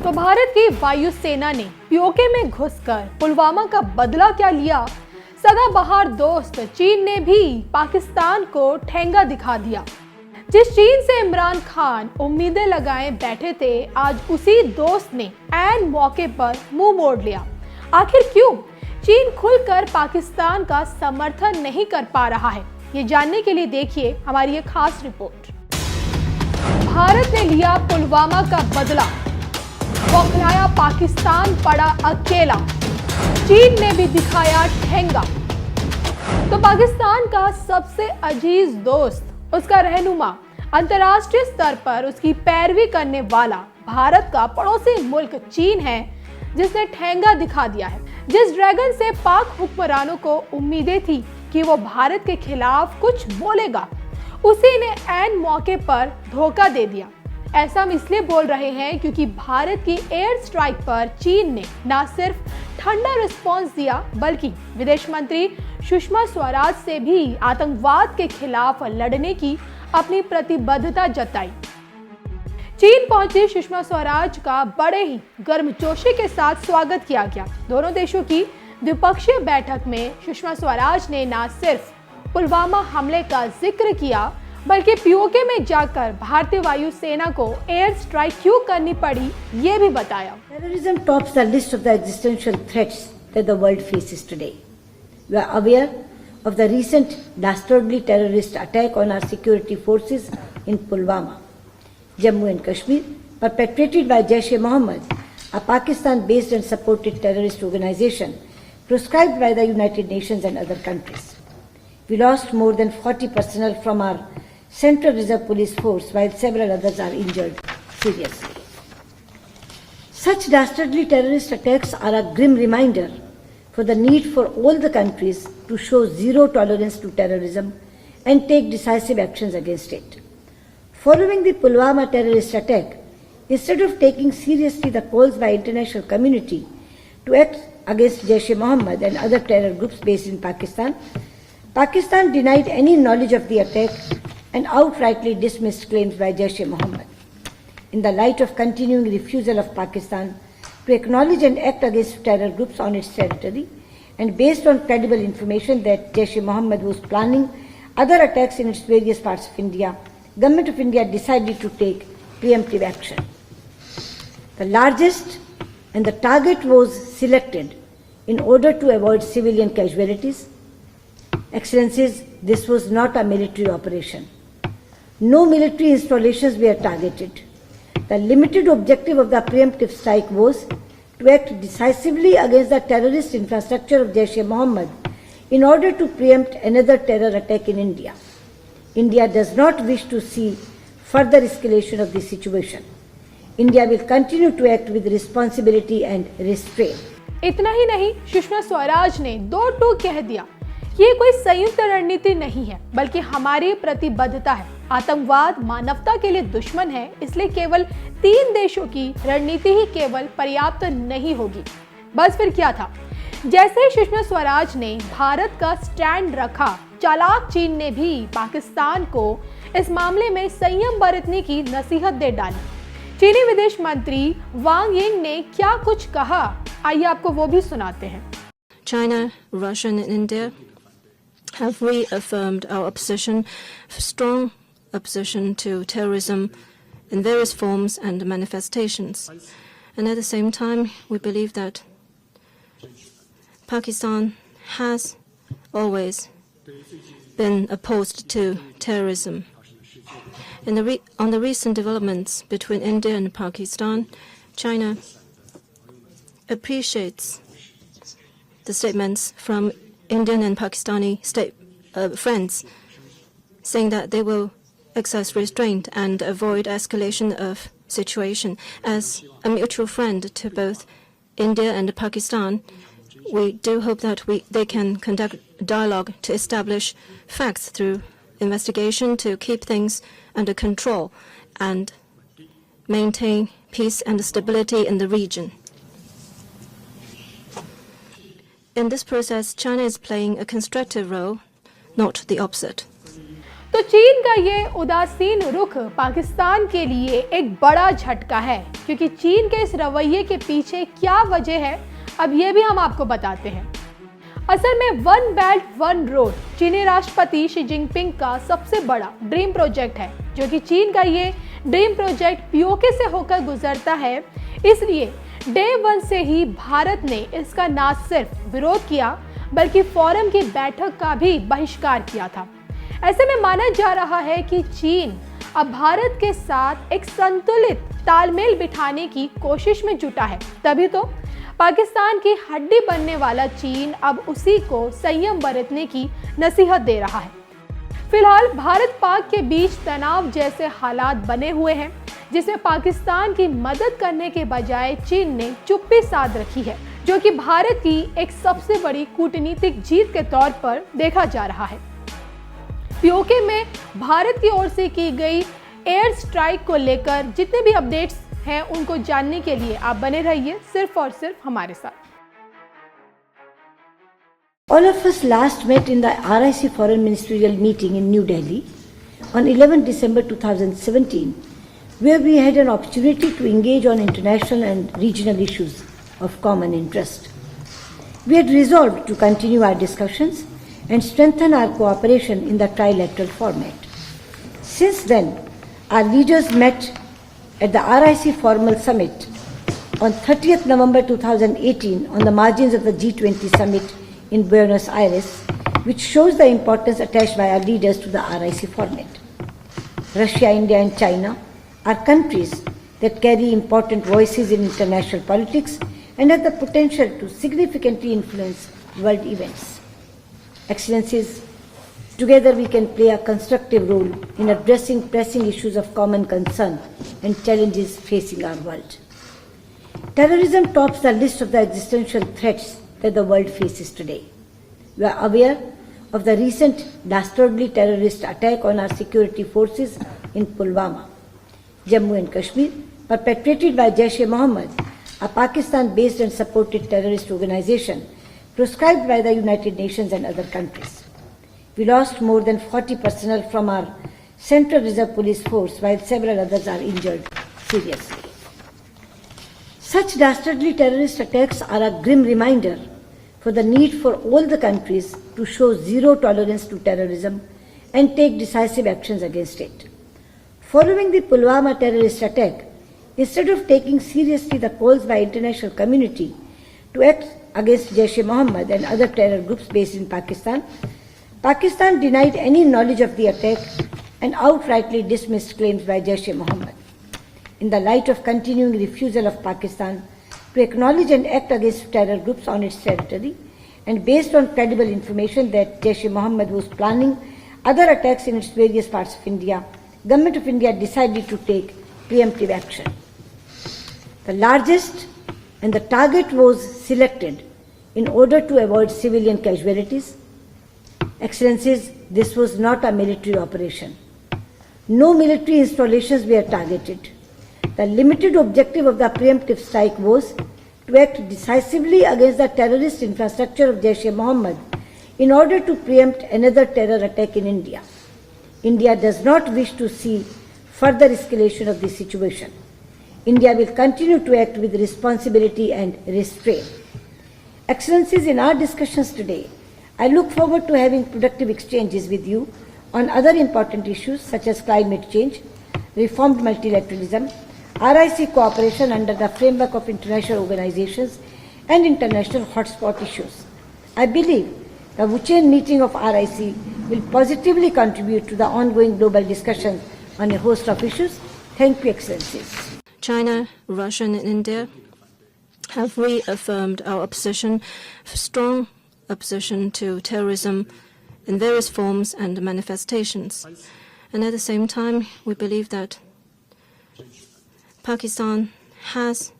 तो भारत की वायुसेना ने पीओके में घुसकर पुलवामा का बदला क्या लिया? सदाबहार दोस्त चीन ने भी पाकिस्तान को ठेंगा दिखा दिया। जिस चीन से इमरान खान उम्मीदें लगाए बैठे थे, आज उसी दोस्त ने ऐन मौके पर मुंह मोड़ लिया। आखिर क्यों? चीन खुलकर पाकिस्तान का समर्थन नहीं कर पा रहा है। ये जानने के लिए देखिए हमारी ये खास रिपोर्ट। भारत ने लिया पुलवामा का बदला, बौखलाया पाकिस्तान पड़ा अकेला, चीन ने भी दिखाया ठेंगा। तो पाकिस्तान का सबसे अजीज दोस्त, उसका रहनुमा, अंतर्राष्ट्रीय स्तर पर उसकी पैरवी करने वाला भारत का पड़ोसी मुल्क चीन है, जिसने ठेंगा दिखा दिया है। जिस ड्रैगन से पाक हुक्मरानों को उम्मीदें थी कि वो भारत के खिलाफ कुछ बोलेगा, उसी ने ऐन मौके पर धोखा दे दिया। ऐसा हम इसलिए बोल रहे हैं क्योंकि भारत की एयर स्ट्राइक पर चीन ने न सिर्फ ठंडा रिस्पांस दिया, बल्कि विदेश मंत्री सुषमा स्वराज से भी आतंकवाद के खिलाफ लड़ने की अपनी प्रतिबद्धता जताई। चीन पहुंची सुषमा स्वराज का बड़े ही गर्मजोशी के साथ स्वागत किया गया। दोनों देशों की द्विपक्षीय बैठक में सुषमा स्वराज ने न सिर्फ पुलवामा हमले का जिक्र किया, बल्कि पीओके में जाकर भारतीय वायुसेना को एयर स्ट्राइक क्यों करनी पड़ी, ये भी बताया। Terrorism tops the list of the existential threats that the world faces today. We are aware of the recent dastardly terrorist attack on our security forces in Pulwama, Jammu and Kashmir, perpetrated by Jaish-e-Mohammed, a Pakistan-based and supported terrorist organization proscribed by the United Nations and other countries. We lost more than 40 personnel from our Central Reserve Police Force, while several others are injured seriously. Such dastardly terrorist attacks are a grim reminder for the need for all the countries to show zero tolerance to terrorism and take decisive actions against it. Following the Pulwama terrorist attack, instead of taking seriously the calls by international community to act against Jaish-e-Mohammed and other terror groups based in Pakistan, Pakistan denied any knowledge of the attack and outrightly dismissed claims by Jaish-e-Mohammed. In the light of continuing refusal of Pakistan to acknowledge and act against terror groups on its territory, and based on credible information that Jaish-e-Mohammed was planning other attacks in its various parts of India, Government of India decided to take preemptive action. The largest and the target was selected in order to avoid civilian casualties. Excellencies, this was not a military operation. No military installations were targeted. The limited objective of the preemptive strike was to act decisively against the terrorist infrastructure of Jaish-e-Mohammed in order to preempt another terror attack in India. India does not wish to see further escalation of the situation. India will continue to act with responsibility and restraint. इतना ही नहीं, सुषमा स्वराज ने दो टूक कह दिया। ये कोई संयुक्त रणनीति नहीं है, बल्कि हमारी प्रतिबद्धता है। आतंकवाद मानवता के लिए दुश्मन है, इसलिए केवल 3 देशों की रणनीति ही केवल पर्याप्त नहीं होगी। बस फिर क्या था? जैसे ही सुषमा स्वराज ने भारत का स्टैंड रखा, चालाक चीन ने भी पाकिस्तान को इस मामले में संयम बरतने की नसीहत दे डाली। चीनी विदेश मंत्री वांग यिंग ने क्या कुछ कहा, आइए आपको वो भी सुनाते हैं। China, Russia and India have reaffirmed our strong opposition to terrorism in various forms and manifestations. And at the same time, we believe that Pakistan has always been opposed to terrorism. On the recent developments between India and Pakistan, China appreciates the statements from Indian and Pakistani friends, saying that they will exercise restraint and avoid escalation of situation. As a mutual friend to both India and Pakistan, we do hope that they can conduct dialogue to establish facts through investigation to keep things under control and maintain peace and stability in the region. In this process, China is playing a constructive role, not the opposite. तो चीन का ये उदासीन रुख पाकिस्तान के लिए एक बड़ा झटका है, क्योंकि चीन के इस रवैये के पीछे क्या वजह है, अब ये भी हम आपको बताते हैं। असल में वन बेल्ट वन रोड चीनी राष्ट्रपति शी जिनपिंग का सबसे बड़ा ड्रीम प्रोजेक्ट है, जो कि चीन का ये ड्रीम प्रोजेक्ट पीओके से होकर गुजरता है। इसलिए डे वन से ही भारत ने इसका न सिर्फ विरोध किया, बल्कि फोरम की बैठक का भी बहिष्कार किया था। ऐसे में माना जा रहा है कि चीन अब भारत के साथ एक संतुलित तालमेल बिठाने की कोशिश में जुटा है। तभी तो पाकिस्तान की हड्डी बनने वाला चीन अब उसी को संयम बरतने की नसीहत दे रहा है। फिलहाल भारत पाक के बीच तनाव जैसे हालात बने हुए हैं, जिसमें पाकिस्तान की मदद करने के बजाय चीन ने चुप्पी साध रखी है, जो कि भारत की एक सबसे बड़ी कूटनीतिक जीत के तौर पर देखा जा रहा है। पीओके में भारत की ओर से की गई एयर स्ट्राइक को लेकर जितने भी अपडेट्स हैं, उनको जानने के लिए आप बने रहिए सिर्फ और सिर्फ हमारे साथ। All of us last met in the RIC Foreign Ministerial Meeting in New Delhi on 11 December 2017, where we had an opportunity to engage on international and regional issues of common interest. We had resolved to continue our discussions and strengthen our cooperation in the trilateral format. Since then, our leaders met at the RIC Formal Summit on 30th November 2018 on the margins of the G20 Summit in Buenos Aires, which shows the importance attached by our leaders to the RIC format. Russia, India and China are countries that carry important voices in international politics and have the potential to significantly influence world events. Excellencies, together we can play a constructive role in addressing pressing issues of common concern and challenges facing our world. Terrorism tops the list of the existential threats that the world faces today. We are aware of the recent dastardly terrorist attack on our security forces in Pulwama, Jammu and Kashmir, perpetrated by Jaish-e-Mohammed, a Pakistan-based and supported terrorist organization proscribed by the United Nations and other countries. We lost more than 40 personnel from our Central Reserve Police Force, while several others are injured seriously. Such dastardly terrorist attacks are a grim reminder for the need for all the countries to show zero tolerance to terrorism and take decisive actions against it. Following the Pulwama terrorist attack, instead of taking seriously the calls by international community to act against Jaish-e-Mohammed and other terror groups based in Pakistan, Pakistan denied any knowledge of the attack and outrightly dismissed claims by Jaish-e-Mohammed. In the light of continuing refusal of Pakistan to acknowledge and act against terror groups on its territory, and based on credible information that Jaish-e-Mohammed was planning other attacks in its various parts of India, Government of India decided to take preemptive action. The largest and the target was selected in order to avoid civilian casualties. Excellencies, this was not a military operation. No military installations were targeted. The limited objective of the preemptive strike was to act decisively against the terrorist infrastructure of Jaish-e-Mohammed in order to preempt another terror attack in India. India does not wish to see further escalation of this situation. India will continue to act with responsibility and restraint. Excellencies, in our discussions today, I look forward to having productive exchanges with you on other important issues such as climate change, reformed multilateralism, RIC cooperation under the framework of international organizations, and international hotspot issues. I believe the Wuchen meeting of RIC will positively contribute to the ongoing global discussions on a host of issues. Thank you, Excellencies. China, Russia, and India have reaffirmed our opposition, strong opposition to terrorism in various forms and manifestations. And at the same time, we believe that Pakistan has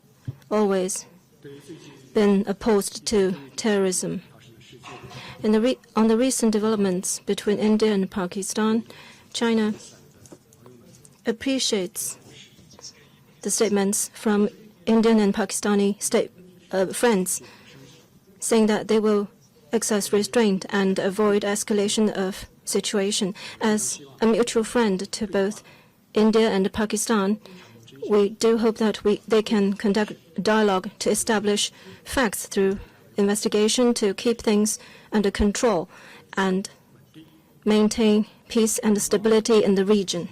always been opposed to terrorism. On the recent developments between India and Pakistan, China appreciates the statements from Indian and Pakistani friends, saying that they will exercise restraint and avoid escalation of situation. As a mutual friend to both India and Pakistan, we do hope that they can conduct dialogue to establish facts through investigation to keep things under control and maintain peace and stability in the region.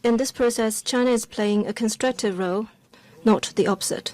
In this process, China is playing a constructive role, not the opposite.